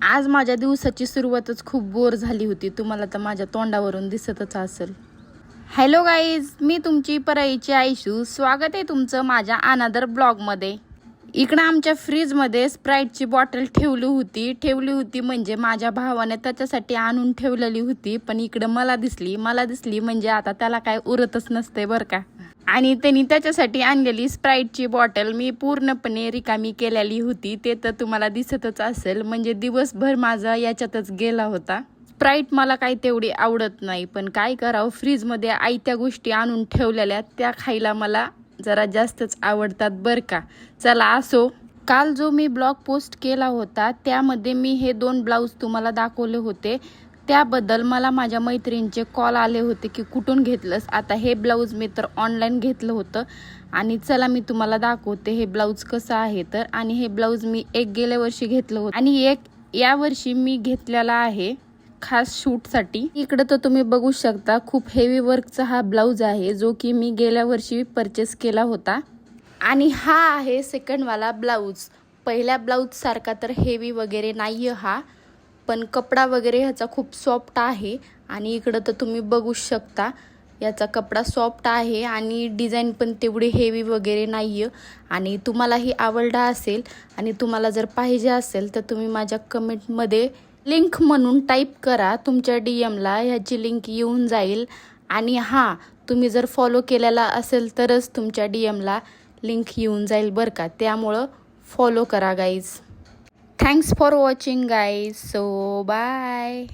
आज माझ्या दिवसाची सुरुवातच खूप बोर झाली होती, तुम्हाला तर माझ्या तोंडावरून दिसतच असेल। हॅलो गाईज, मी तुमची पराईची आयशू, स्वागत आहे तुमचं माझ्या अनदर ब्लॉगमध्ये। इकडं आमच्या फ्रीजमध्ये स्प्राईटची बॉटल ठेवली होती म्हणजे माझ्या भावाने त्याच्यासाठी आणून ठेवलेली होती, पण इकडं मला दिसली म्हणजे आता त्याला काय उरतच नसते बरं का। आणि त्यांनी त्याच्यासाठी आणलेली स्प्राईटची बॉटल मी पूर्णपणे रिकामी केलेली होती, ते तर तुम्हाला दिसतच असेल, म्हणजे दिवसभर माझा याच्यातच गेला होता। स्प्राईट मला काही तेवढी आवडत नाही, पण काय करावं, फ्रीजमध्ये आयत्या गोष्टी आणून ठेवलेल्या त्या खायला मला जरा जास्तच आवडतात बरं का। चला असो, काल जो मी ब्लॉग पोस्ट केला होता त्यामध्ये मी हे 2 ब्लाऊज तुम्हाला दाखवले होते, त्याबद्दल मला माझ्या मैत्रिणींचे कॉल आले होते की कुठून घेतलंस। आता हे ब्लाऊज मी तर ऑनलाईन घेतलं होतं आणि चला मी तुम्हाला दाखवते हे ब्लाऊज कसं आहे तर। आणि हे ब्लाऊज मी एक गेल्या वर्षी घेतलं होतं आणि एक या वर्षी मी घेतलेला आहे खास शूटसाठी। इकडे तर तुम्ही बघू शकता खूप हेवी वर्कचा हा ब्लाऊज आहे, जो की मी गेल्या वर्षी परचेस केला होता। आणि हा आहे सेकंड वाला ब्लाऊज। पहिल्या ब्लाऊज सारखा तर हेवी वगैरे नाहीये हा, पण कपडा वगैरे ह्याचा खूप सॉफ्ट आहे। आणि इकडं तर तुम्ही बघू शकता याचा कपडा सॉफ्ट आहे आणि डिझाईन पण तेवढी हेवी वगैरे नाहीये। आणि तुम्हालाही आवडला असेल आणि तुम्हाला जर पाहिजे असेल तर तुम्ही माझ्या कमेंटमध्ये लिंक म्हणून टाईप करा, तुमच्या DM-ला ह्याची लिंक येऊन जाईल। आणि हां, तुम्ही जर फॉलो केलेला असेल तरच तुमच्या DM-ला लिंक येऊन जाईल बरं का, त्यामुळं फॉलो करा guys. Thanks for watching guys, so bye.